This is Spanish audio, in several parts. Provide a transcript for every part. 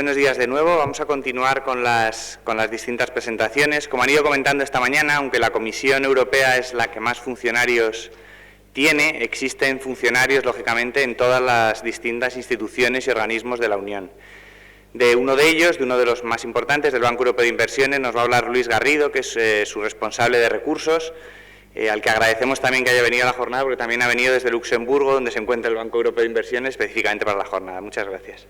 Buenos días de nuevo. Vamos a continuar con las distintas presentaciones. Como han ido comentando esta mañana, aunque la Comisión Europea es la que más funcionarios tiene, existen funcionarios, lógicamente, en todas las distintas instituciones y organismos de la Unión. De uno de ellos, de uno de los más importantes, del Banco Europeo de Inversiones, nos va a hablar Luis Garrido, que es su responsable de recursos, al que agradecemos también que haya venido a la jornada, porque también ha venido desde Luxemburgo, donde se encuentra el Banco Europeo de Inversiones, específicamente para la jornada. Muchas gracias.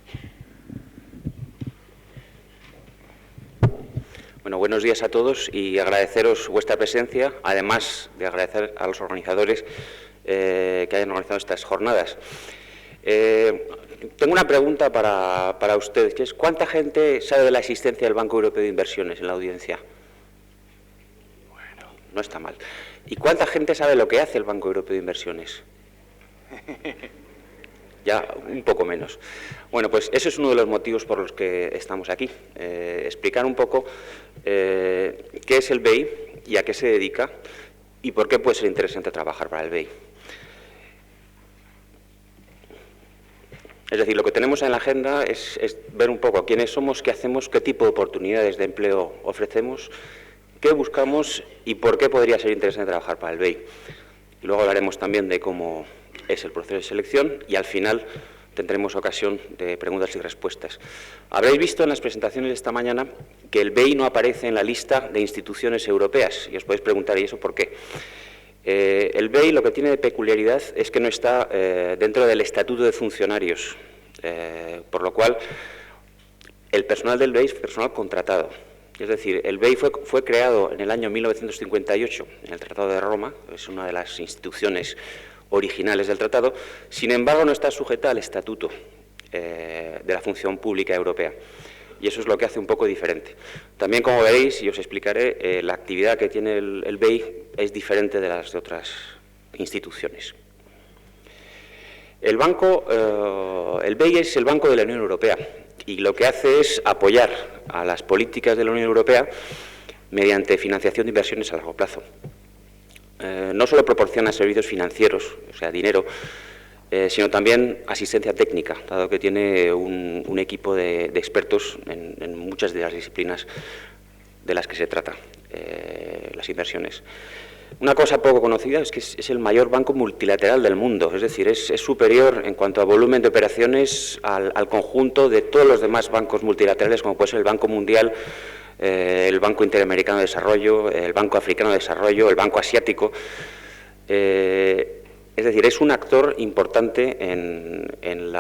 Bueno, buenos días a todos y agradeceros vuestra presencia, además de agradecer a los organizadores que hayan organizado estas jornadas. Tengo una pregunta para ustedes, que es ¿cuánta gente sabe de la existencia del Banco Europeo de Inversiones en la audiencia? Bueno, no está mal. ¿Y cuánta gente sabe lo que hace el Banco Europeo de Inversiones? Ya un poco menos. Bueno, pues ese es uno de los motivos por los que estamos aquí. Explicar un poco qué es el BEI y a qué se dedica y por qué puede ser interesante trabajar para el BEI. Es decir, lo que tenemos en la agenda es ver un poco quiénes somos, qué hacemos, qué tipo de oportunidades de empleo ofrecemos, qué buscamos y por qué podría ser interesante trabajar para el BEI. Y luego hablaremos también de cómo es el proceso de selección y al final tendremos ocasión de preguntas y respuestas. Habréis visto en las presentaciones de esta mañana que el BEI no aparece en la lista de instituciones europeas y os podéis preguntar, ¿y eso por qué? El BEI lo que tiene de peculiaridad es que no está dentro del estatuto de funcionarios, por lo cual el personal del BEI es personal contratado. Es decir, el BEI fue creado en el año 1958 en el Tratado de Roma, es una de las instituciones originales del tratado, sin embargo no está sujeta al estatuto de la función pública europea. Y eso es lo que hace un poco diferente. También, como veréis, y os explicaré, la actividad que tiene el BEI es diferente de las de otras instituciones. El BEI es el Banco de la Unión Europea y lo que hace es apoyar a las políticas de la Unión Europea mediante financiación de inversiones a largo plazo. No solo proporciona servicios financieros, o sea, dinero, sino también asistencia técnica, dado que tiene un equipo de expertos en muchas de las disciplinas de las que se trata las inversiones. Una cosa poco conocida es que es el mayor banco multilateral del mundo, es decir, es superior en cuanto a volumen de operaciones al conjunto de todos los demás bancos multilaterales, como puede ser el Banco Mundial, el Banco Interamericano de Desarrollo, el Banco Africano de Desarrollo, el Banco Asiático. Es decir, es un actor importante en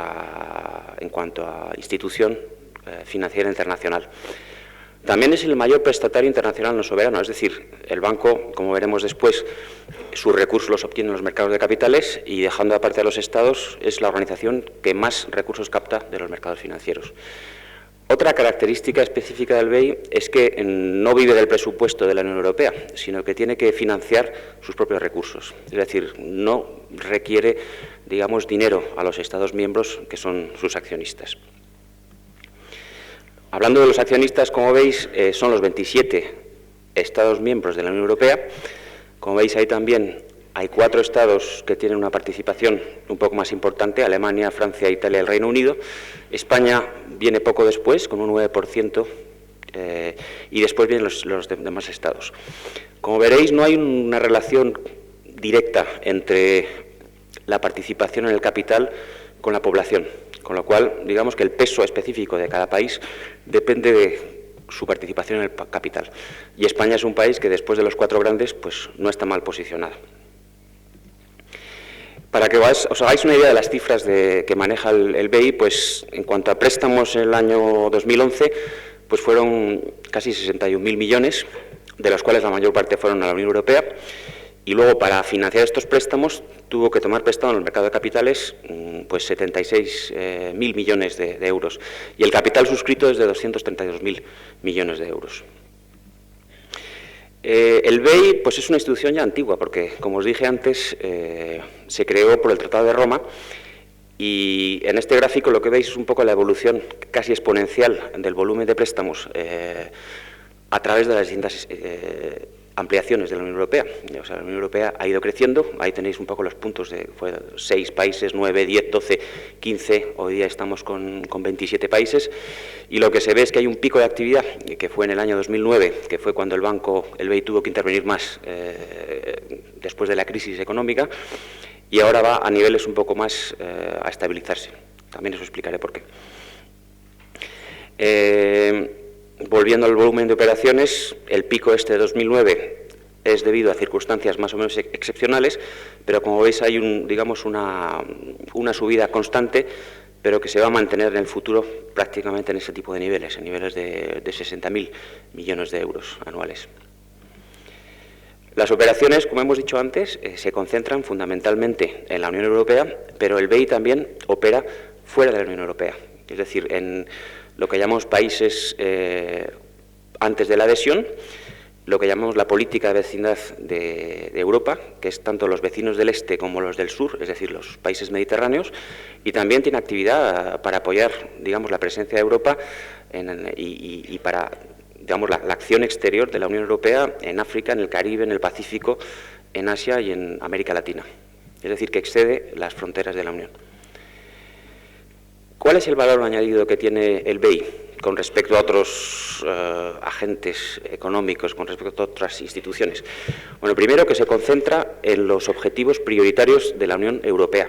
cuanto a institución financiera internacional. También es el mayor prestatario internacional no soberano, es decir, el banco, como veremos después, sus recursos los obtiene en los mercados de capitales y, dejando aparte a los estados, es la organización que más recursos capta de los mercados financieros. Otra característica específica del BEI es que no vive del presupuesto de la Unión Europea, sino que tiene que financiar sus propios recursos. Es decir, no requiere, digamos, dinero a los Estados miembros que son sus accionistas. Hablando de los accionistas, como veis, son los 27 Estados miembros de la Unión Europea. Como veis, ahí también hay 4 estados que tienen una participación un poco más importante: Alemania, Francia, Italia y el Reino Unido. España viene poco después, con un 9%, y después vienen los demás estados. Como veréis, no hay una relación directa entre la participación en el capital con la población, con lo cual, digamos que el peso específico de cada país depende de su participación en el capital. Y España es un país que, después de los 4 grandes, pues no está mal posicionado. Para que os hagáis una idea de las cifras que maneja el BEI, pues en cuanto a préstamos en el año 2011, pues fueron casi 61.000 millones, de los cuales la mayor parte fueron a la Unión Europea, y luego para financiar estos préstamos tuvo que tomar prestado en el mercado de capitales pues 76.000 millones de euros, y el capital suscrito es de 232.000 millones de euros. El BEI pues es una institución ya antigua porque, como os dije antes, se creó por el Tratado de Roma, y en este gráfico lo que veis es un poco la evolución casi exponencial del volumen de préstamos a través de las distintas ampliaciones de la Unión Europea. O sea, la Unión Europea ha ido creciendo, ahí tenéis un poco los puntos, fue 6 países, 9, 10, 12, 15, hoy día estamos con 27 países, y lo que se ve es que hay un pico de actividad, que fue en el año 2009, que fue cuando el BEI tuvo que intervenir más después de la crisis económica, y ahora va a niveles un poco más a estabilizarse. También os explicaré por qué. Volviendo al volumen de operaciones, el pico de 2009 es debido a circunstancias más o menos excepcionales, pero como veis hay una subida constante, pero que se va a mantener en el futuro prácticamente en ese tipo de niveles, en niveles de 60.000 millones de euros anuales. Las operaciones, como hemos dicho antes, se concentran fundamentalmente en la Unión Europea, pero el BEI también opera fuera de la Unión Europea, es decir, en lo que llamamos países antes de la adhesión, lo que llamamos la política de vecindad de Europa, que es tanto los vecinos del este como los del sur, es decir, los países mediterráneos, y también tiene actividad para apoyar, digamos, la presencia de Europa y para, digamos, la acción exterior de la Unión Europea en África, en el Caribe, en el Pacífico, en Asia y en América Latina. Es decir, que excede las fronteras de la Unión. ¿Cuál es el valor añadido que tiene el BEI con respecto a otros agentes económicos, con respecto a otras instituciones? Bueno, primero, que se concentra en los objetivos prioritarios de la Unión Europea.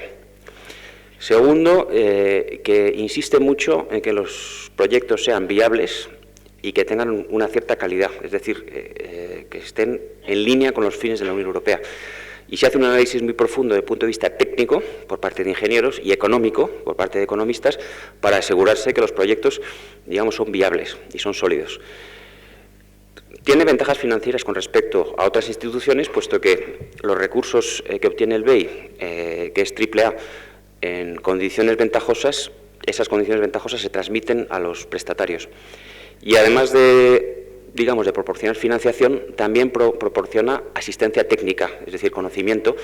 Segundo, que insiste mucho en que los proyectos sean viables y que tengan una cierta calidad, es decir, que estén en línea con los fines de la Unión Europea. Y se hace un análisis muy profundo desde el punto de vista técnico, por parte de ingenieros, y económico, por parte de economistas, para asegurarse que los proyectos, digamos, son viables y son sólidos. Tiene ventajas financieras con respecto a otras instituciones, puesto que los recursos que obtiene el BEI, que es AAA, en condiciones ventajosas, esas condiciones ventajosas se transmiten a los prestatarios. Y además de proporcionar financiación, también proporciona asistencia técnica, es decir, conocimiento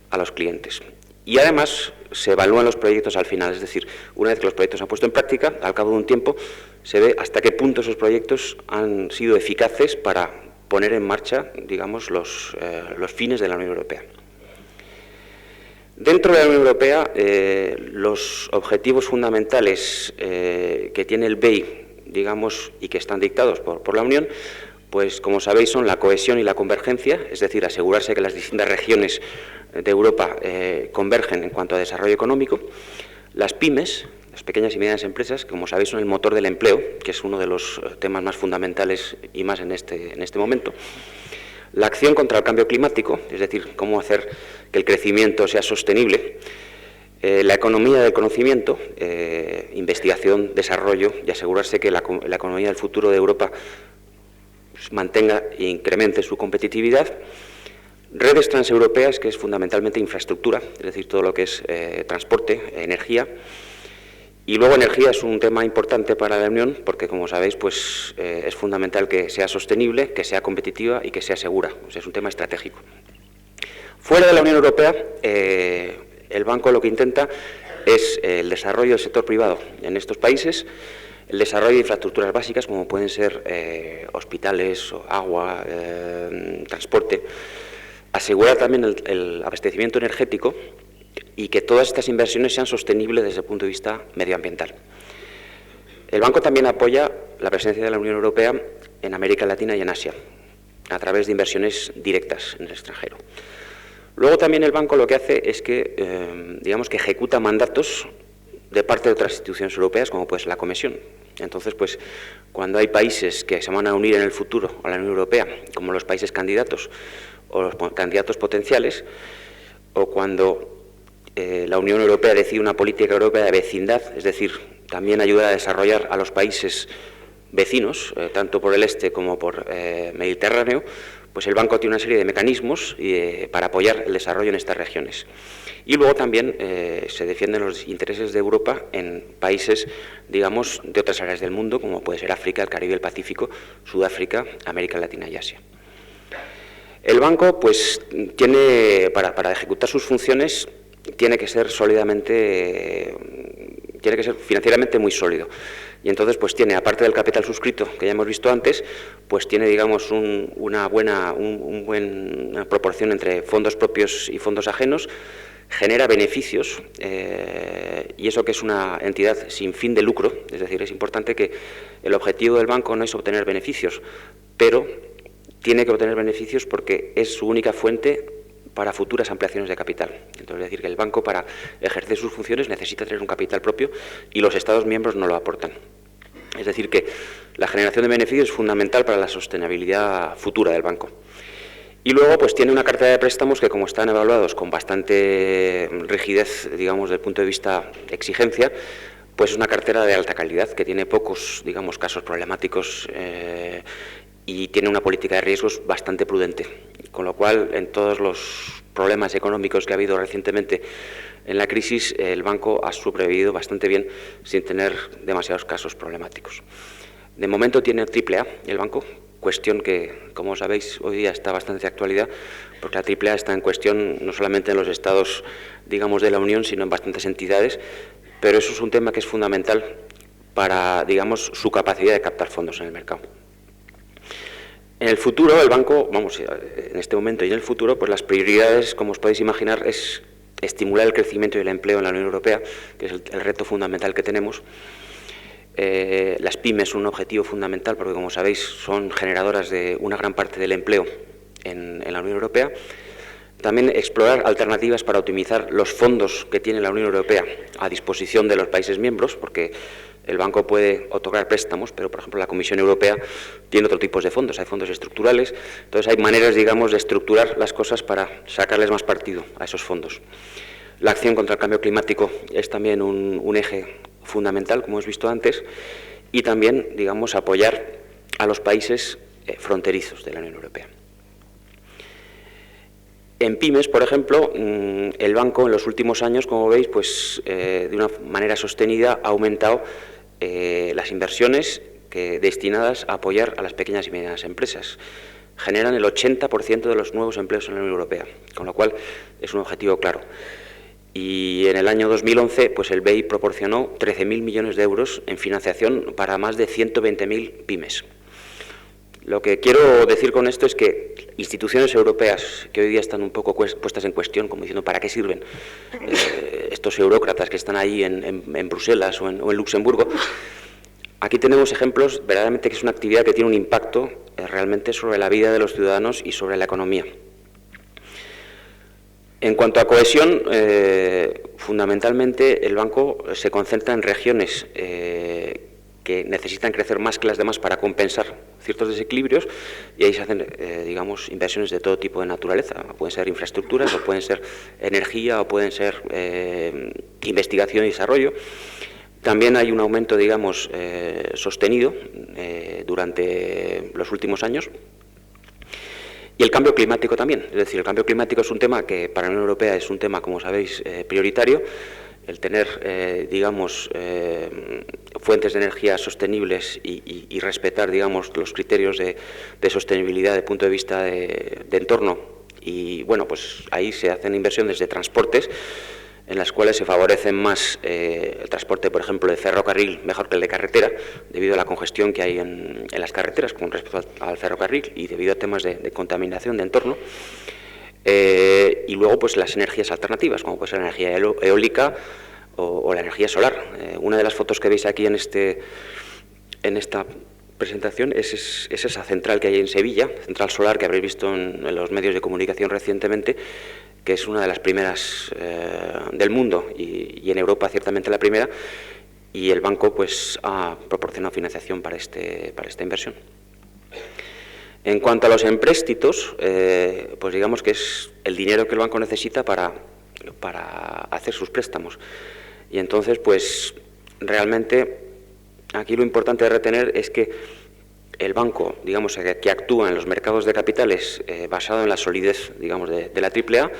a los clientes. Y además se evalúan los proyectos al final, es decir, una vez que los proyectos se han puesto en práctica, al cabo de un tiempo se ve hasta qué punto esos proyectos han sido eficaces para poner en marcha, digamos, los fines de la Unión Europea. Dentro de la Unión Europea, los objetivos fundamentales que tiene el BEI, digamos, y que están dictados por la Unión, pues como sabéis son la cohesión y la convergencia, es decir, asegurarse que las distintas regiones de Europa convergen en cuanto a desarrollo económico. Las pymes, las pequeñas y medianas empresas, como sabéis, son el motor del empleo, que es uno de los temas más fundamentales y más en este momento. La acción contra el cambio climático, es decir, cómo hacer que el crecimiento sea sostenible. La economía del conocimiento, investigación, desarrollo, y asegurarse que la economía del futuro de Europa pues, mantenga e incremente su competitividad. Redes transeuropeas, que es fundamentalmente infraestructura, es decir, todo lo que es transporte, energía. Y luego energía es un tema importante para la Unión, porque como sabéis, pues es fundamental que sea sostenible, que sea competitiva y que sea segura. O sea, es un tema estratégico. Fuera de la Unión Europea, el banco lo que intenta es el desarrollo del sector privado en estos países, el desarrollo de infraestructuras básicas como pueden ser hospitales, agua, transporte, asegurar también el abastecimiento energético y que todas estas inversiones sean sostenibles desde el punto de vista medioambiental. El banco también apoya la presencia de la Unión Europea en América Latina y en Asia, a través de inversiones directas en el extranjero. Luego también el banco lo que hace es que, digamos que ejecuta mandatos de parte de otras instituciones europeas, como puede ser la Comisión. Entonces, pues, cuando hay países que se van a unir en el futuro a la Unión Europea, como los países candidatos o los candidatos potenciales, o cuando la Unión Europea decide una política europea de vecindad, es decir, también ayuda a desarrollar a los países vecinos, tanto por el este como por Mediterráneo, pues el banco tiene una serie de mecanismos para apoyar el desarrollo en estas regiones. Y luego también se defienden los intereses de Europa en países, digamos, de otras áreas del mundo, como puede ser África, el Caribe, el Pacífico, Sudáfrica, América Latina y Asia. El banco, pues, tiene, para ejecutar sus funciones, tiene que ser sólidamente, tiene que ser financieramente muy sólido. Y entonces, pues tiene, aparte del capital suscrito, que ya hemos visto antes, pues tiene, digamos, una buena proporción entre fondos propios y fondos ajenos, genera beneficios, y eso que es una entidad sin fin de lucro, es decir, es importante que el objetivo del banco no es obtener beneficios, pero tiene que obtener beneficios porque es su única fuente para futuras ampliaciones de capital. Entonces, es decir, que el banco, para ejercer sus funciones, necesita tener un capital propio y los Estados miembros no lo aportan. Es decir, que la generación de beneficios es fundamental para la sostenibilidad futura del banco. Y luego, pues tiene una cartera de préstamos que, como están evaluados con bastante rigidez, digamos, desde el punto de vista de exigencia, pues es una cartera de alta calidad, que tiene pocos, digamos, casos problemáticos, y tiene una política de riesgos bastante prudente. Con lo cual, en todos los problemas económicos que ha habido recientemente en la crisis, el banco ha sobrevivido bastante bien sin tener demasiados casos problemáticos. De momento tiene AAA el banco, cuestión que, como sabéis, hoy día está bastante de actualidad, porque la AAA está en cuestión no solamente en los estados, digamos, de la Unión, sino en bastantes entidades, pero eso es un tema que es fundamental para, digamos, su capacidad de captar fondos en el mercado. En el futuro, el banco, vamos, en este momento y en el futuro, pues las prioridades, como os podéis imaginar, es estimular el crecimiento y el empleo en la Unión Europea, que es el reto fundamental que tenemos. Las pymes son un objetivo fundamental porque, como sabéis, son generadoras de una gran parte del empleo en la Unión Europea. También explorar alternativas para optimizar los fondos que tiene la Unión Europea a disposición de los países miembros, porque el banco puede otorgar préstamos, pero, por ejemplo, la Comisión Europea tiene otro tipo de fondos, hay fondos estructurales, entonces hay maneras, digamos, de estructurar las cosas para sacarles más partido a esos fondos. La acción contra el cambio climático es también un eje fundamental, como hemos visto antes, y también, digamos, apoyar a los países fronterizos de la Unión Europea. En pymes, por ejemplo, el banco en los últimos años, como veis, pues de una manera sostenida ha aumentado las inversiones destinadas a apoyar a las pequeñas y medianas empresas. Generan el 80% de los nuevos empleos en la Unión Europea, con lo cual es un objetivo claro. Y en el año 2011, pues el BEI proporcionó 13.000 millones de euros en financiación para más de 120.000 pymes. Lo que quiero decir con esto es que instituciones europeas que hoy día están un poco puestas en cuestión, como diciendo ¿para qué sirven estos eurócratas que están ahí en Bruselas o en Luxemburgo? Aquí tenemos ejemplos verdaderamente que es una actividad que tiene un impacto realmente sobre la vida de los ciudadanos y sobre la economía. En cuanto a cohesión, fundamentalmente el banco se concentra en regiones que necesitan crecer más que las demás para compensar ciertos desequilibrios, y ahí se hacen, digamos, inversiones de todo tipo de naturaleza. Pueden ser infraestructuras, o pueden ser energía, o pueden ser investigación y desarrollo. También hay un aumento, digamos, sostenido durante los últimos años. Y el cambio climático también, es decir, el cambio climático es un tema que para la Unión Europea es un tema, como sabéis, prioritario. El tener, digamos, fuentes de energía sostenibles y respetar, digamos, los criterios de sostenibilidad desde el punto de vista de entorno. Y, bueno, pues ahí se hacen inversiones de transportes en las cuales se favorecen más el transporte, por ejemplo, de ferrocarril mejor que el de carretera, debido a la congestión que hay en las carreteras con respecto al ferrocarril y debido a temas de contaminación de entorno. Y luego, pues las energías alternativas, como puede ser la energía eólica o la energía solar. Una de las fotos que veis aquí en esta presentación es esa central que hay en Sevilla, central solar que habréis visto en los medios de comunicación recientemente, que es una de las primeras del mundo y en Europa ciertamente la primera, y el banco pues ha proporcionado financiación para esta inversión. En cuanto a los empréstitos, pues digamos que es el dinero que el banco necesita para hacer sus préstamos. Y entonces, pues realmente aquí lo importante de retener es que el banco, digamos, que actúa en los mercados de capitales basado en la solidez, digamos, de la AAA,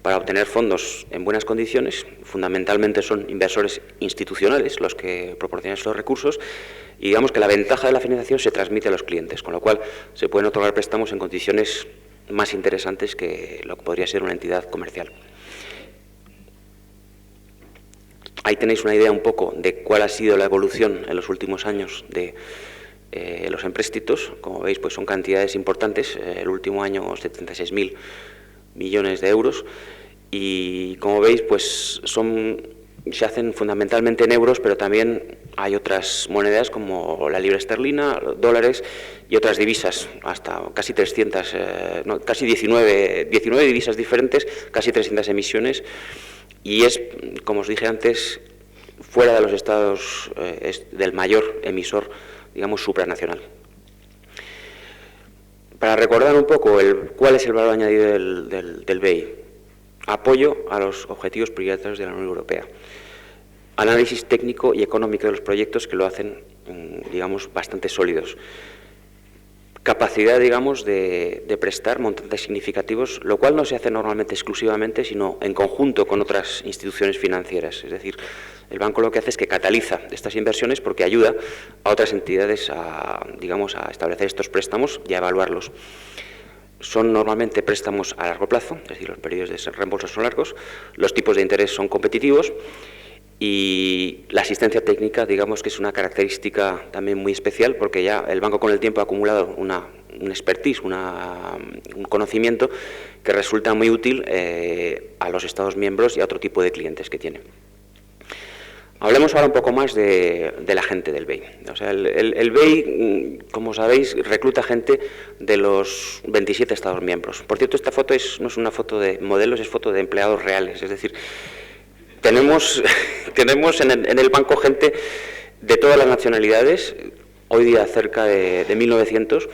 para obtener fondos en buenas condiciones. Fundamentalmente son inversores institucionales los que proporcionan esos recursos, y digamos que la ventaja de la financiación se transmite a los clientes, con lo cual se pueden otorgar préstamos en condiciones más interesantes que lo que podría ser una entidad comercial. Ahí tenéis una idea un poco de cuál ha sido la evolución en los últimos años de los empréstitos. Como veis, pues son cantidades importantes. El último año 76.000 millones de euros. Y como veis, pues se hacen fundamentalmente en euros, pero también hay otras monedas como la libra esterlina, dólares y otras divisas, hasta casi 300, casi 19 divisas diferentes, casi 300 emisiones. Y es, como os dije antes, fuera de los estados del mayor emisor, digamos, supranacional. Para recordar un poco cuál es el valor añadido del BEI: apoyo a los objetivos prioritarios de la Unión Europea, análisis técnico y económico de los proyectos que lo hacen, digamos, bastante sólidos, capacidad, digamos, de prestar montantes significativos, lo cual no se hace normalmente exclusivamente, sino en conjunto con otras instituciones financieras. Es decir, el banco lo que hace es que cataliza estas inversiones porque ayuda a otras entidades a establecer estos préstamos y a evaluarlos. Son normalmente préstamos a largo plazo, es decir, los periodos de reembolso son largos, los tipos de interés son competitivos y la asistencia técnica, digamos que es una característica también muy especial, porque ya el banco con el tiempo ha acumulado un expertise, un conocimiento que resulta muy útil a los Estados miembros y a otro tipo de clientes que tiene. Hablemos ahora un poco más de la gente del BEI. O sea, el BEI, como sabéis, recluta gente de los 27 Estados miembros. Por cierto, esta foto no es una foto de modelos, es foto de empleados reales. Es decir, tenemos en el banco gente de todas las nacionalidades, hoy día cerca de 1.900.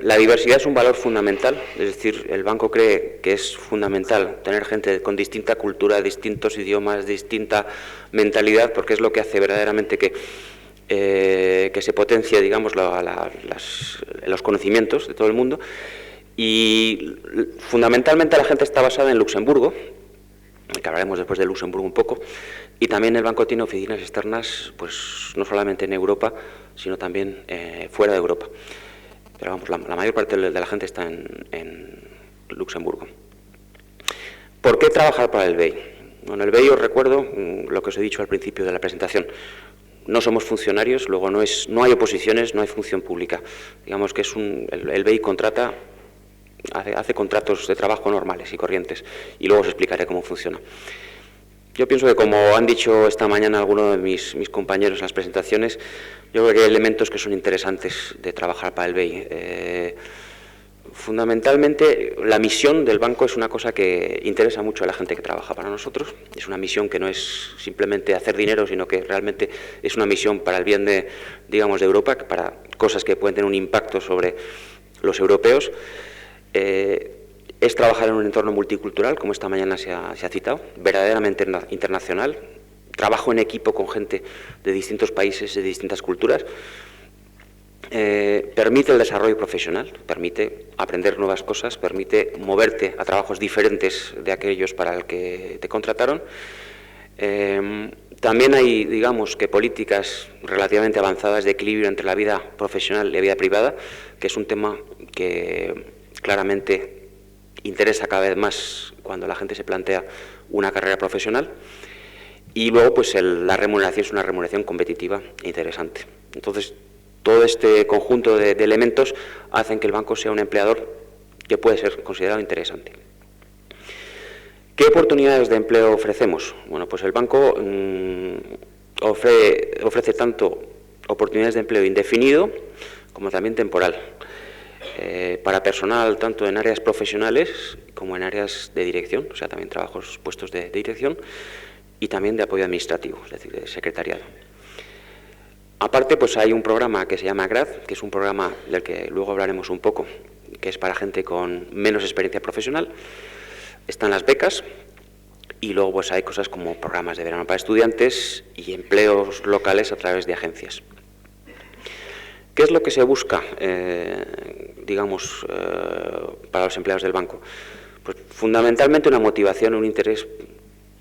La diversidad es un valor fundamental, es decir, el banco cree que es fundamental tener gente con distinta cultura, distintos idiomas, distinta mentalidad, porque es lo que hace verdaderamente que se potencie, digamos, los conocimientos de todo el mundo. Y fundamentalmente la gente está basada en Luxemburgo, que hablaremos después de Luxemburgo un poco, y también el banco tiene oficinas externas, pues no solamente en Europa, sino también fuera de Europa. Pero vamos, la mayor parte de la gente está en Luxemburgo. ¿Por qué trabajar para el BEI? Bueno, el BEI, os recuerdo lo que os he dicho al principio de la presentación. No somos funcionarios, luego no hay oposiciones, no hay función pública. Digamos que el BEI hace contratos de trabajo normales y corrientes, y luego os explicaré cómo funciona. Yo pienso que, como han dicho esta mañana algunos de mis compañeros en las presentaciones, yo creo que hay elementos que son interesantes de trabajar para el BEI. Fundamentalmente, la misión del banco es una cosa que interesa mucho a la gente que trabaja para nosotros. Es una misión que no es simplemente hacer dinero, sino que realmente es una misión para el bien de Europa, para cosas que pueden tener un impacto sobre los europeos. Es trabajar en un entorno multicultural, como esta mañana se ha citado, verdaderamente internacional. Trabajo en equipo con gente de distintos países, de distintas culturas. Permite el desarrollo profesional, permite aprender nuevas cosas, permite moverte a trabajos diferentes de aquellos para el que te contrataron. También hay, digamos, que políticas relativamente avanzadas de equilibrio entre la vida profesional y la vida privada, que es un tema que claramente interesa cada vez más cuando la gente se plantea una carrera profesional. Y luego, pues la remuneración es una remuneración competitiva e interesante. Entonces, todo este conjunto de elementos hacen que el banco sea un empleador que puede ser considerado interesante. ¿Qué oportunidades de empleo ofrecemos? Bueno, pues el banco ofrece tanto oportunidades de empleo indefinido como también temporal, para personal tanto en áreas profesionales como en áreas de dirección, o sea, también puestos de dirección, y también de apoyo administrativo, es decir, de secretariado. Aparte, pues hay un programa que se llama GRAD, que es un programa del que luego hablaremos un poco, que es para gente con menos experiencia profesional. Están las becas y luego pues hay cosas como programas de verano para estudiantes y empleos locales a través de agencias. ¿Qué es lo que se busca, para los empleados del banco? Pues fundamentalmente una motivación, un interés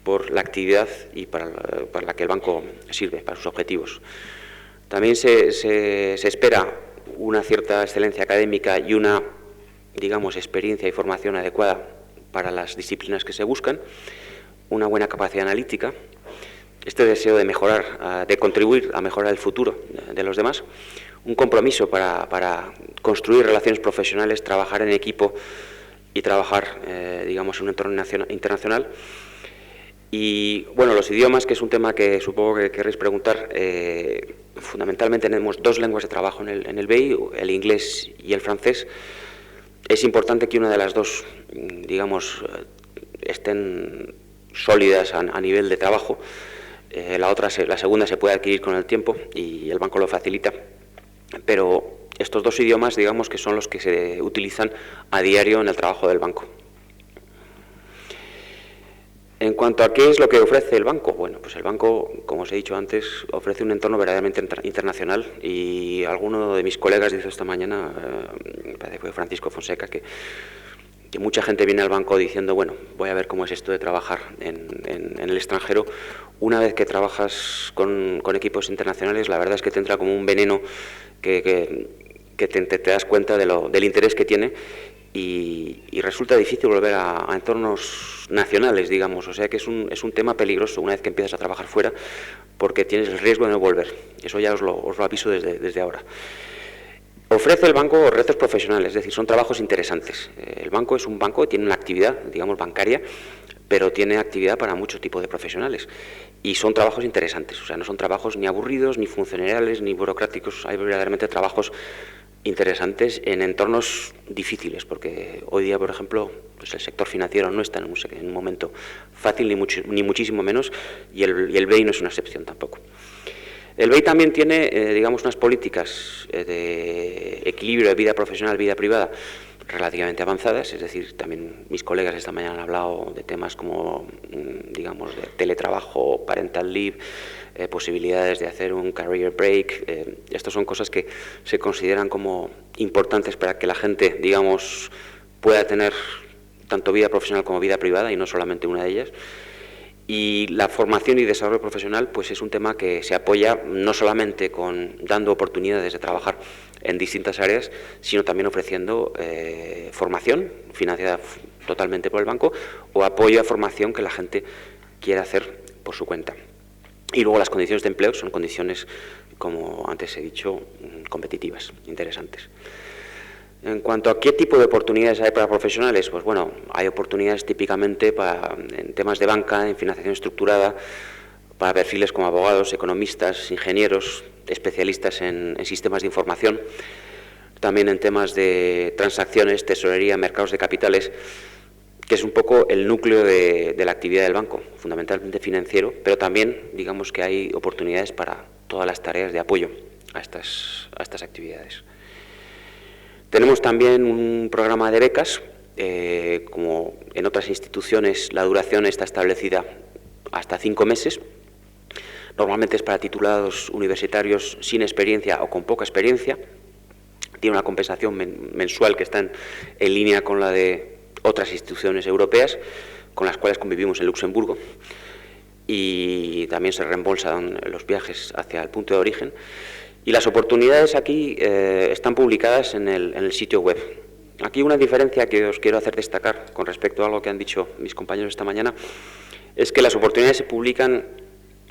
por la actividad y para la que el banco sirve, para sus objetivos. También se espera una cierta excelencia académica y una, digamos, experiencia y formación adecuada para las disciplinas que se buscan, una buena capacidad analítica este deseo de mejorar, de contribuir a mejorar el futuro de los demás, un compromiso para construir relaciones profesionales, trabajar en equipo y trabajar, digamos, en un entorno internacional. Y, bueno, los idiomas, que es un tema que supongo que querréis preguntar, fundamentalmente tenemos dos lenguas de trabajo en el BEI, el inglés y el francés. Es importante que una de las dos, digamos, estén sólidas a nivel de trabajo. La segunda se puede adquirir con el tiempo y el banco lo facilita, pero estos dos idiomas, digamos, que son los que se utilizan a diario en el trabajo del banco. En cuanto a qué es lo que ofrece el banco, bueno, pues el banco, como os he dicho antes, ofrece un entorno verdaderamente internacional, y alguno de mis colegas dijo esta mañana, me parece que fue Francisco Fonseca, que mucha gente viene al banco diciendo, bueno, voy a ver cómo es esto de trabajar en el extranjero. Una vez que trabajas con equipos internacionales, la verdad es que te entra como un veneno que te das cuenta del interés que tiene, y resulta difícil volver a entornos nacionales, digamos. O sea que es un tema peligroso una vez que empiezas a trabajar fuera, porque tienes el riesgo de no volver. Eso ya os lo aviso desde ahora. Ofrece el banco retos profesionales, es decir, son trabajos interesantes. El banco es un banco, tiene una actividad, digamos, bancaria, pero tiene actividad para muchos tipos de profesionales. Y son trabajos interesantes, o sea, no son trabajos ni aburridos, ni funcionariales, ni burocráticos. Hay verdaderamente trabajos interesantes en entornos difíciles, porque hoy día, por ejemplo, pues el sector financiero no está en un momento fácil, ni muchísimo menos, y el BEI no es una excepción tampoco. El BEI también tiene, digamos, unas políticas de equilibrio de vida profesional, vida privada, relativamente avanzadas. Es decir, también mis colegas esta mañana han hablado de temas como, digamos, de teletrabajo, parental leave, posibilidades de hacer un career break. Estas son cosas que se consideran como importantes para que la gente, digamos, pueda tener tanto vida profesional como vida privada, y no solamente una de ellas. Y la formación y desarrollo profesional, pues es un tema que se apoya no solamente dando oportunidades de trabajar en distintas áreas, sino también ofreciendo formación financiada totalmente por el banco, o apoyo a formación que la gente quiera hacer por su cuenta. Y luego las condiciones de empleo son condiciones, como antes he dicho, competitivas, interesantes. En cuanto a qué tipo de oportunidades hay para profesionales, pues bueno, hay oportunidades típicamente en temas de banca, en financiación estructurada, para perfiles como abogados, economistas, ingenieros, especialistas en sistemas de información, también en temas de transacciones, tesorería, mercados de capitales, que es un poco el núcleo de la actividad del banco, fundamentalmente financiero, pero también, digamos, que hay oportunidades para todas las tareas de apoyo a estas actividades. Tenemos también un programa de becas, como en otras instituciones la duración está establecida hasta 5 meses. Normalmente es para titulados universitarios sin experiencia o con poca experiencia. Tiene una compensación mensual que está en línea con la de otras instituciones europeas con las cuales convivimos en Luxemburgo, y también se reembolsan los viajes hacia el punto de origen. Y las oportunidades aquí están publicadas en el sitio web. Aquí una diferencia que os quiero hacer destacar con respecto a algo que han dicho mis compañeros esta mañana, es que las oportunidades se publican,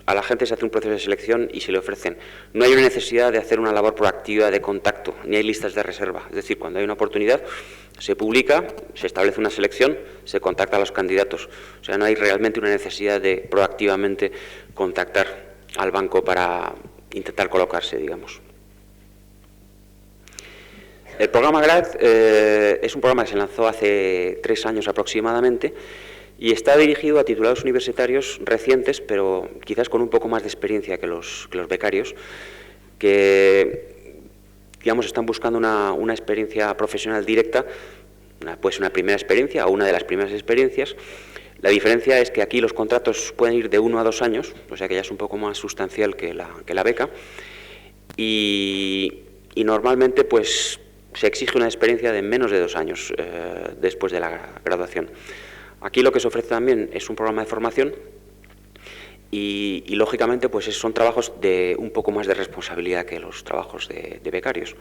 a la gente se hace un proceso de selección y se le ofrecen. No hay una necesidad de hacer una labor proactiva de contacto, ni hay listas de reserva. Es decir, cuando hay una oportunidad, se publica, se establece una selección, se contacta a los candidatos. O sea, no hay realmente una necesidad de proactivamente contactar al banco para intentar colocarse, digamos. El programa GRAD es un programa que se lanzó hace 3 años aproximadamente, y está dirigido a titulados universitarios recientes, pero quizás con un poco más de experiencia que los becarios, que, digamos, están buscando una experiencia profesional directa, pues una primera experiencia o una de las primeras experiencias. La diferencia es que aquí los contratos pueden ir de 1 a 2 años, o sea que ya es un poco más sustancial que la beca, y normalmente pues se exige una experiencia de menos de 2 años después de la graduación. Aquí lo que se ofrece también es un programa de formación y lógicamente pues son trabajos de un poco más de responsabilidad que los trabajos de becarios.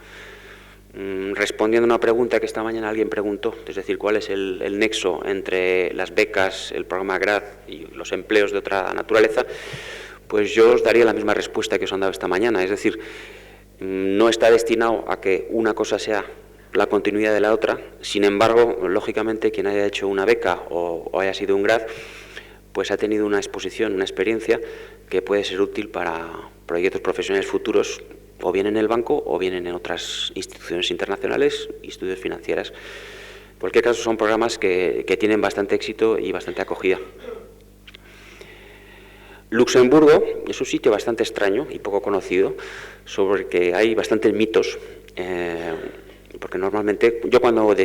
Respondiendo a una pregunta que esta mañana alguien preguntó, es decir, cuál es el nexo entre las becas, el programa GRAD y los empleos de otra naturaleza, pues yo os daría la misma respuesta que os han dado esta mañana. Es decir, no está destinado a que una cosa sea la continuidad de la otra. Sin embargo, lógicamente, quien haya hecho una beca o haya sido un grad, pues ha tenido una exposición, una experiencia que puede ser útil para proyectos profesionales futuros, o bien en el banco o bien en otras instituciones internacionales, instituciones financieras. En cualquier caso, son programas que tienen bastante éxito y bastante acogida. Luxemburgo es un sitio bastante extraño y poco conocido, sobre el que hay bastantes mitos, porque normalmente, yo cuando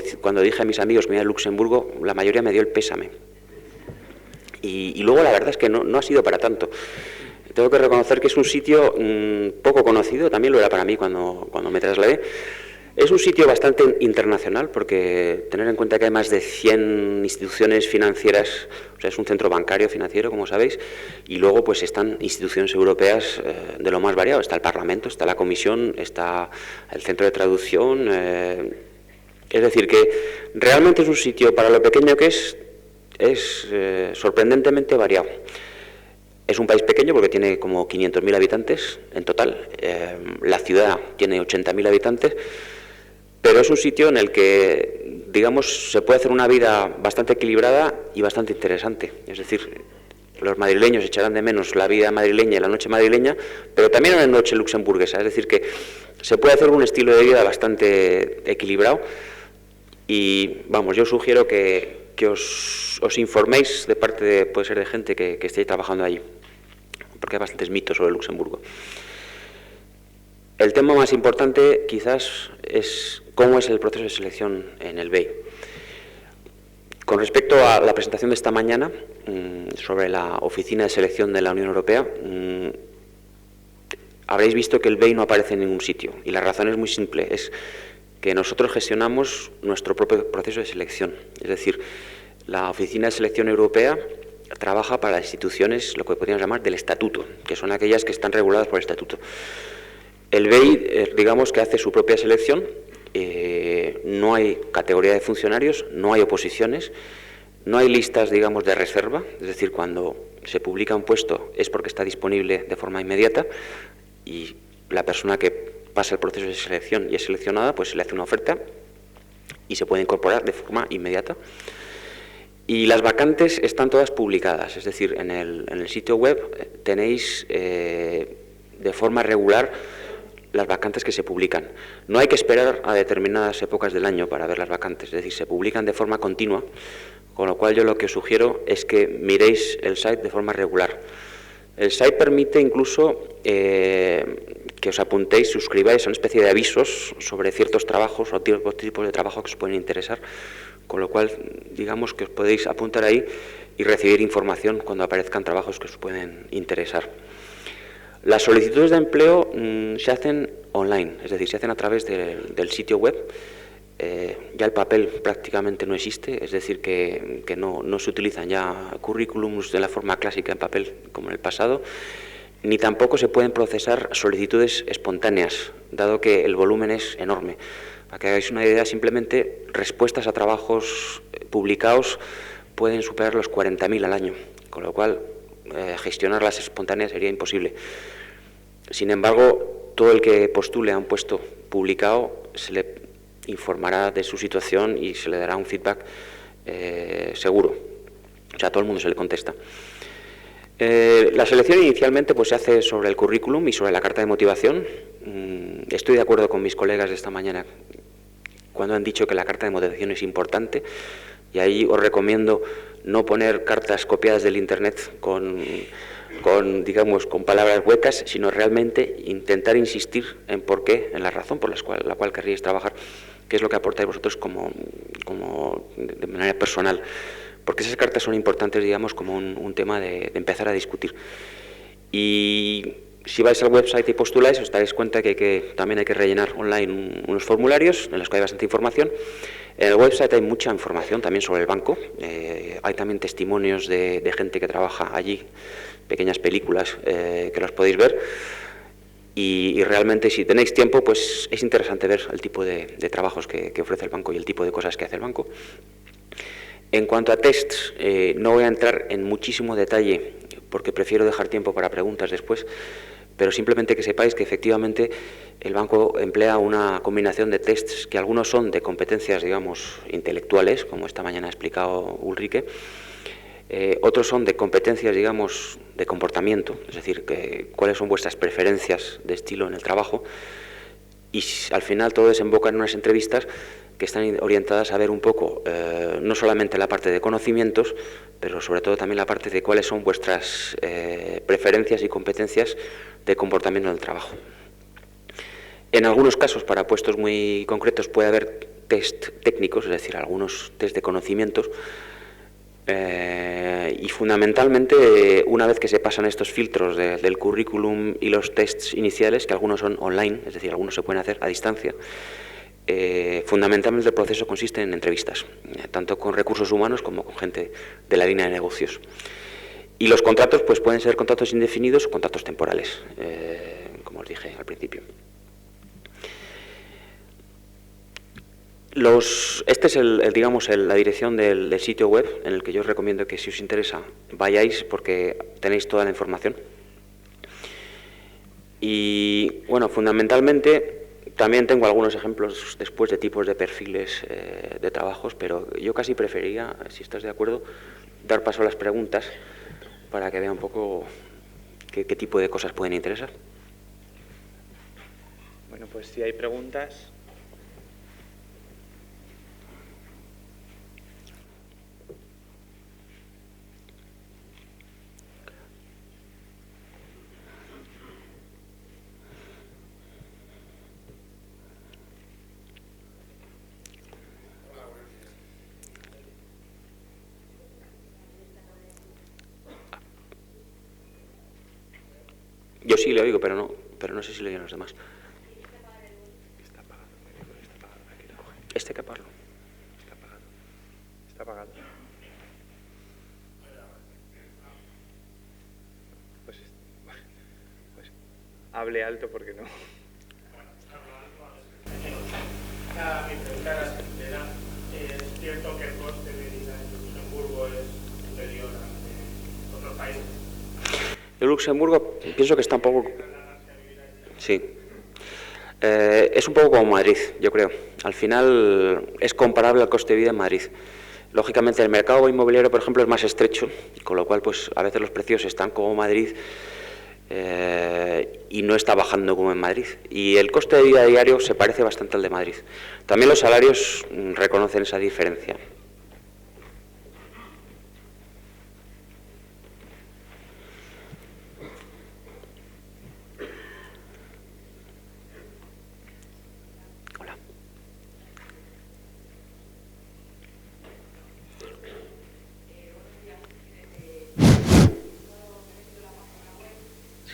dije a mis amigos que me iba a Luxemburgo, la mayoría me dio el pésame. Y luego la verdad es que no ha sido para tanto. Tengo que reconocer que es un sitio poco conocido, también lo era para mí cuando me trasladé. Es un sitio bastante internacional, porque tener en cuenta que hay más de 100 instituciones financieras, o sea, es un centro bancario financiero, como sabéis, y luego pues están instituciones europeas de lo más variado. Está el Parlamento, está la Comisión, está el Centro de Traducción. Es decir, que realmente es un sitio, para lo pequeño que es sorprendentemente variado. Es un país pequeño porque tiene como 500.000 habitantes en total. La ciudad tiene 80.000 habitantes, pero es un sitio en el que, digamos, se puede hacer una vida bastante equilibrada y bastante interesante. Es decir, los madrileños echarán de menos la vida madrileña y la noche madrileña, pero también una noche luxemburguesa. Es decir, que se puede hacer un estilo de vida bastante equilibrado y, vamos, yo sugiero que os informéis de parte de, puede ser de gente que esté trabajando allí, porque hay bastantes mitos sobre Luxemburgo. El tema más importante quizás es cómo es el proceso de selección en el BEI. Con respecto a la presentación de esta mañana sobre la Oficina de Selección de la Unión Europea, habréis visto que el BEI no aparece en ningún sitio, y la razón es muy simple, es que nosotros gestionamos nuestro propio proceso de selección. Es decir, la Oficina de Selección Europea trabaja para las instituciones, lo que podríamos llamar del estatuto, que son aquellas que están reguladas por el estatuto. El BEI, digamos que hace su propia selección, no hay categoría de funcionarios, no hay oposiciones, no hay listas, digamos, de reserva, es decir, cuando se publica un puesto es porque está disponible de forma inmediata y la persona que pasa el proceso de selección y es seleccionada, pues se le hace una oferta y se puede incorporar de forma inmediata. Y las vacantes están todas publicadas, es decir, en el sitio web tenéis de forma regular las vacantes que se publican. No hay que esperar a determinadas épocas del año para ver las vacantes, es decir, se publican de forma continua, con lo cual yo lo que os sugiero es que miréis el site de forma regular. El site permite incluso que os apuntéis, suscribáis a una especie de avisos sobre ciertos trabajos o tipos de trabajo que os pueden interesar, con lo cual, digamos que os podéis apuntar ahí y recibir información cuando aparezcan trabajos que os pueden interesar. Las solicitudes de empleo se hacen online, es decir, se hacen a través del sitio web. Ya el papel prácticamente no existe, es decir, que no se utilizan ya currículums de la forma clásica en papel como en el pasado, ni tampoco se pueden procesar solicitudes espontáneas, dado que el volumen es enorme. Para que hagáis una idea, simplemente respuestas a trabajos publicados pueden superar los 40.000 al año, con lo cual gestionar las espontáneas sería imposible. Sin embargo, todo el que postule a un puesto publicado se le informará de su situación y se le dará un feedback seguro. O sea, a todo el mundo se le contesta. La selección inicialmente pues, se hace sobre el currículum y sobre la carta de motivación. Estoy de acuerdo con mis colegas de esta mañana cuando han dicho que la carta de motivación es importante, y ahí os recomiendo no poner cartas copiadas del Internet con palabras huecas, sino realmente intentar insistir en por qué, en la razón por la cual querríais trabajar, qué es lo que aportáis vosotros como de manera personal, porque esas cartas son importantes, digamos, como un tema de empezar a discutir. Y si vais al website y postuláis, os daréis cuenta que también hay que rellenar online unos formularios en los que hay bastante información. En el website hay mucha información también sobre el banco, hay también testimonios de gente que trabaja allí, pequeñas películas que los podéis ver, y realmente si tenéis tiempo pues es interesante ver el tipo de trabajos que ofrece el banco y el tipo de cosas que hace el banco. En cuanto a tests, no voy a entrar en muchísimo detalle porque prefiero dejar tiempo para preguntas después, pero simplemente que sepáis que efectivamente el banco emplea una combinación de tests que algunos son de competencias, digamos, intelectuales, como esta mañana ha explicado Ulrike, otros son de competencias, digamos, de comportamiento, es decir, cuáles son vuestras preferencias de estilo en el trabajo, y al final todo desemboca en unas entrevistas que están orientadas a ver un poco, no solamente la parte de conocimientos, pero sobre todo también la parte de cuáles son vuestras preferencias y competencias de comportamiento en el trabajo. En algunos casos, para puestos muy concretos, puede haber test técnicos, es decir, algunos test de conocimientos, y fundamentalmente, una vez que se pasan estos filtros del currículum y los tests iniciales, que algunos son online, es decir, algunos se pueden hacer a distancia, fundamentalmente el proceso consiste en entrevistas, tanto con recursos humanos como con gente de la línea de negocios. Y los contratos pues pueden ser contratos indefinidos o contratos temporales, como os dije al principio. Esta es digamos, la dirección del sitio web, en el que yo os recomiendo que, si os interesa, vayáis, porque tenéis toda la información. Y bueno, fundamentalmente también tengo algunos ejemplos después de tipos de perfiles de trabajos, pero yo casi preferiría, si estás de acuerdo, dar paso a las preguntas para que vea un poco qué tipo de cosas pueden interesar. Bueno, pues si hay preguntas. Yo sí le oigo, pero no sé si le oyen los demás. Está apagado. Aquí lo coge. Este que parlo. Está apagado. Está apagado. Pues hable alto porque no. Mi pregunta era sincera. ¿Es cierto que el coste de vida en Luxemburgo es superior a otros países? En Luxemburgo pienso que está un poco... Sí. Es un poco como Madrid, yo creo. Al final es comparable al coste de vida en Madrid. Lógicamente el mercado inmobiliario, por ejemplo, es más estrecho, con lo cual pues a veces los precios están como Madrid y no está bajando como en Madrid. Y el coste de vida diario se parece bastante al de Madrid. También los salarios reconocen esa diferencia.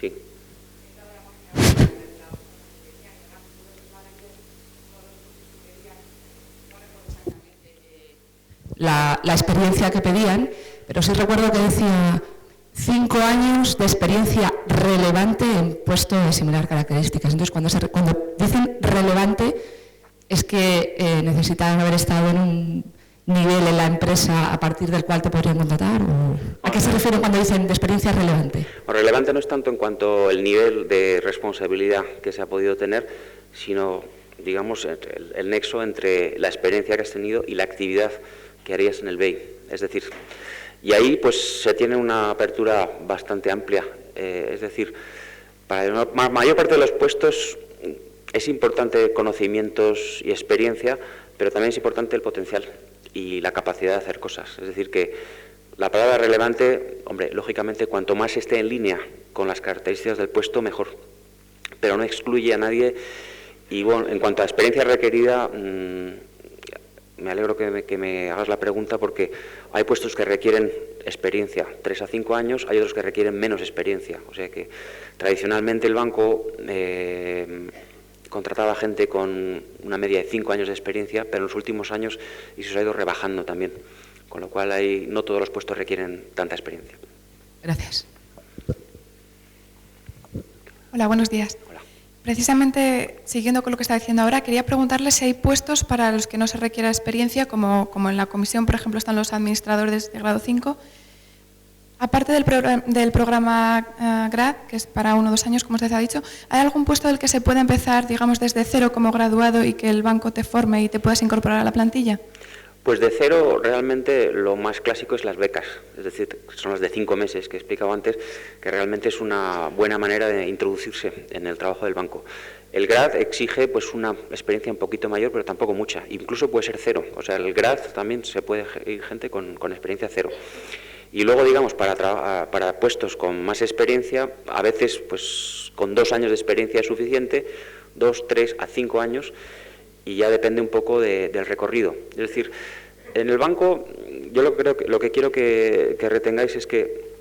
Sí. La experiencia que pedían, pero sí recuerdo que decía 5 años de experiencia relevante en puesto de similar características. Entonces, cuando dicen relevante, es que necesitan haber estado en un nivel en la empresa a partir del cual te podrían contratar. ¿A qué se refiere cuando dicen de experiencia relevante? Relevante no es tanto en cuanto al nivel de responsabilidad que se ha podido tener, sino, digamos, el nexo entre la experiencia que has tenido y la actividad que harías en el BEI. Es decir, y ahí pues se tiene una apertura bastante amplia. Es decir, para la mayor parte de los puestos es importante conocimientos y experiencia, pero también es importante el potencial y la capacidad de hacer cosas. Es decir, que la palabra relevante, hombre, lógicamente cuanto más esté en línea con las características del puesto, mejor, pero no excluye a nadie. Y bueno, en cuanto a experiencia requerida, me alegro que me hagas la pregunta, porque hay puestos que requieren experiencia, 3 a 5 años, hay otros que requieren menos experiencia. O sea que tradicionalmente el banco contrataba gente con una media de 5 años de experiencia, pero en los últimos años eso se ha ido rebajando también, con lo cual no todos los puestos requieren tanta experiencia. Gracias. Hola, buenos días. Hola. Precisamente, siguiendo con lo que está diciendo ahora, quería preguntarle si hay puestos para los que no se requiera experiencia, como en la comisión, por ejemplo, están los administradores de grado 5. Aparte del programa GRAD, que es para 1 o 2 años, como usted ha dicho, ¿hay algún puesto del que se pueda empezar, digamos, desde cero como graduado y que el banco te forme y te puedas incorporar a la plantilla? Pues de cero, realmente lo más clásico es las becas, es decir, son las de 5 meses que he explicado antes, que realmente es una buena manera de introducirse en el trabajo del banco. El GRAD exige pues una experiencia un poquito mayor, pero tampoco mucha, incluso puede ser cero, o sea, el GRAD también se puede ir gente con experiencia cero. Y luego, digamos, para puestos con más experiencia, a veces pues con 2 años de experiencia es suficiente, 2, 3 a 5 años, y ya depende un poco del recorrido. Es decir, en el banco, yo lo que quiero que retengáis es que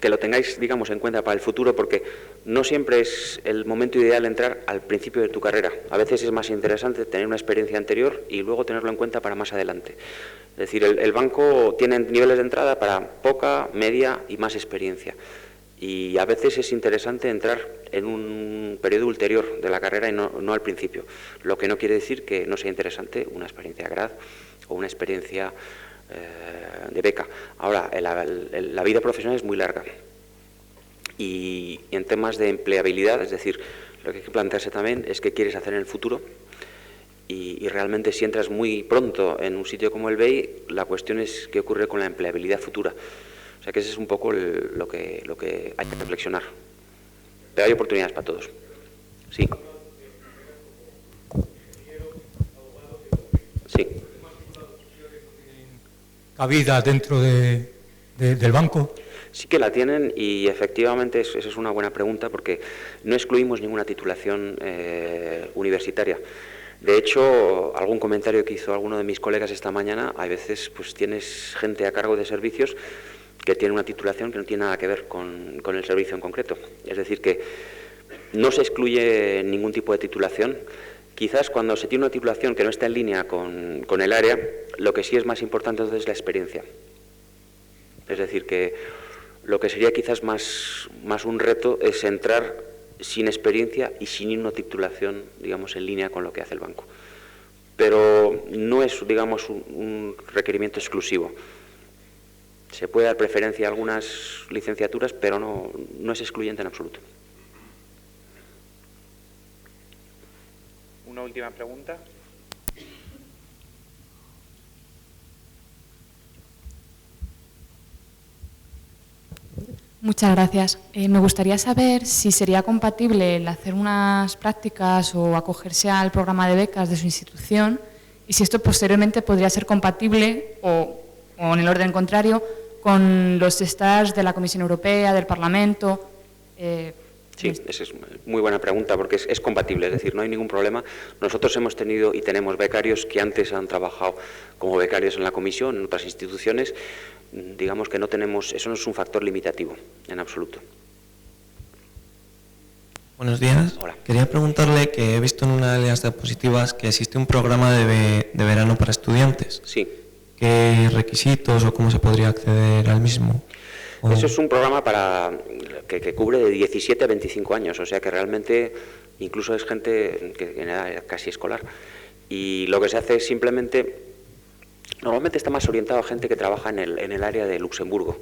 lo tengáis, digamos, en cuenta para el futuro, porque no siempre es el momento ideal entrar al principio de tu carrera. A veces es más interesante tener una experiencia anterior y luego tenerlo en cuenta para más adelante. Es decir, el banco tiene niveles de entrada para poca, media y más experiencia. Y a veces es interesante entrar en un periodo ulterior de la carrera y no al principio. Lo que no quiere decir que no sea interesante una experiencia GRAD o una experiencia de beca. Ahora, la vida profesional es muy larga y en temas de empleabilidad, es decir, lo que hay que plantearse también es qué quieres hacer en el futuro y realmente si entras muy pronto en un sitio como el BEI, la cuestión es qué ocurre con la empleabilidad futura. O sea que ese es un poco lo que hay que reflexionar. Pero hay oportunidades para todos. Sí. Sí. ¿Cabida dentro del banco? Sí que la tienen y efectivamente esa es una buena pregunta porque no excluimos ninguna titulación universitaria. De hecho, algún comentario que hizo alguno de mis colegas esta mañana, a veces pues tienes gente a cargo de servicios que tiene una titulación que no tiene nada que ver con el servicio en concreto. Es decir, que no se excluye ningún tipo de titulación. Quizás cuando se tiene una titulación que no está en línea con el área, lo que sí es más importante entonces es la experiencia. Es decir, que lo que sería quizás más un reto es entrar sin experiencia y sin una titulación, digamos, en línea con lo que hace el banco. Pero no es, digamos, un requerimiento exclusivo. Se puede dar preferencia a algunas licenciaturas, pero no es excluyente en absoluto. Una última pregunta. Muchas gracias. Me gustaría saber si sería compatible el hacer unas prácticas o acogerse al programa de becas de su institución y si esto posteriormente podría ser compatible o en el orden contrario con los stages de la Comisión Europea, del Parlamento. Sí, esa es muy buena pregunta porque es compatible, es decir, no hay ningún problema. Nosotros hemos tenido y tenemos becarios que antes han trabajado como becarios en la Comisión, en otras instituciones. Digamos que no tenemos, eso no es un factor limitativo en absoluto. Buenos días. Hola. Quería preguntarle que he visto en una de las diapositivas que existe un programa de verano para estudiantes. Sí. ¿Qué requisitos o cómo se podría acceder al mismo? Eso es un programa que cubre de 17 a 25 años, o sea que realmente incluso es gente en edad casi escolar. Y lo que se hace es simplemente, normalmente está más orientado a gente que trabaja en el área de Luxemburgo,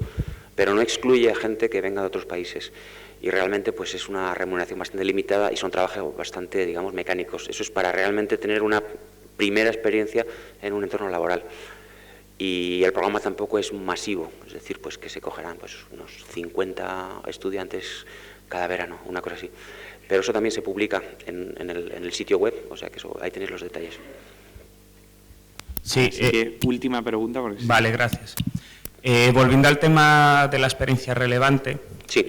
pero no excluye a gente que venga de otros países. Y realmente pues es una remuneración bastante limitada y son trabajos bastante, digamos, mecánicos. Eso es para realmente tener una primera experiencia en un entorno laboral. Y el programa tampoco es masivo, es decir, pues que se cogerán pues unos 50 estudiantes cada verano, una cosa así. Pero eso también se publica en el sitio web, o sea que ahí tenéis los detalles. Sí, última pregunta. Porque vale, gracias. Volviendo al tema de la experiencia relevante, sí.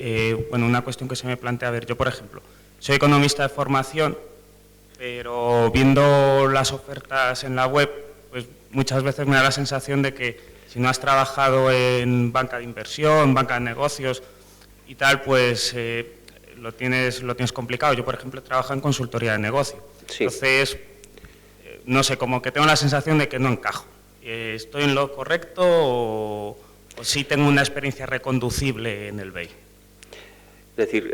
Bueno, una cuestión que se me plantea, a ver, yo por ejemplo, soy economista de formación, pero viendo las ofertas en la web, pues muchas veces me da la sensación de que si no has trabajado en banca de inversión, banca de negocios y tal, pues lo tienes complicado. Yo, por ejemplo, trabajo en consultoría de negocio. Sí. Entonces, no sé, como que tengo la sensación de que no encajo. ¿Estoy en lo correcto o sí tengo una experiencia reconducible en el BEI? Es decir,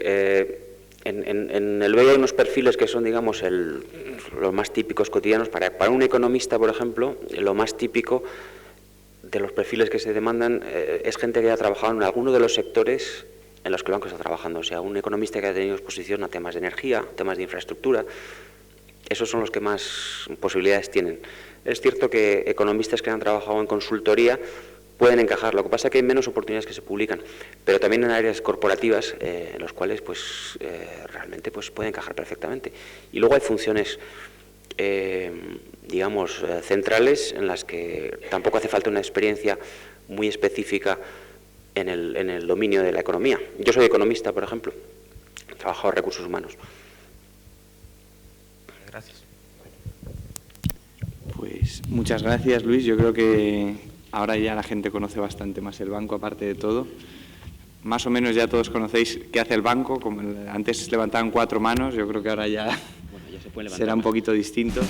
en el BEI hay unos perfiles que son, digamos, los más típicos cotidianos. Para un economista, por ejemplo, lo más típico de los perfiles que se demandan es gente que ha trabajado en alguno de los sectores en los que el banco está trabajando. O sea, un economista que ha tenido exposición a temas de energía, temas de infraestructura, esos son los que más posibilidades tienen. Es cierto que economistas que han trabajado en consultoría pueden encajar, lo que pasa es que hay menos oportunidades que se publican, pero también en áreas corporativas en los cuales realmente pueden encajar perfectamente. Y luego hay funciones digamos, centrales en las que tampoco hace falta una experiencia muy específica en el dominio de la economía. Yo soy economista, por ejemplo, he trabajado en recursos humanos. Gracias. Pues muchas gracias, Luis. Yo creo que ahora ya la gente conoce bastante más el banco, aparte de todo. Más o menos ya todos conocéis qué hace el banco. Como antes levantaban 4 manos, yo creo que ahora ya, será un poquito distinto.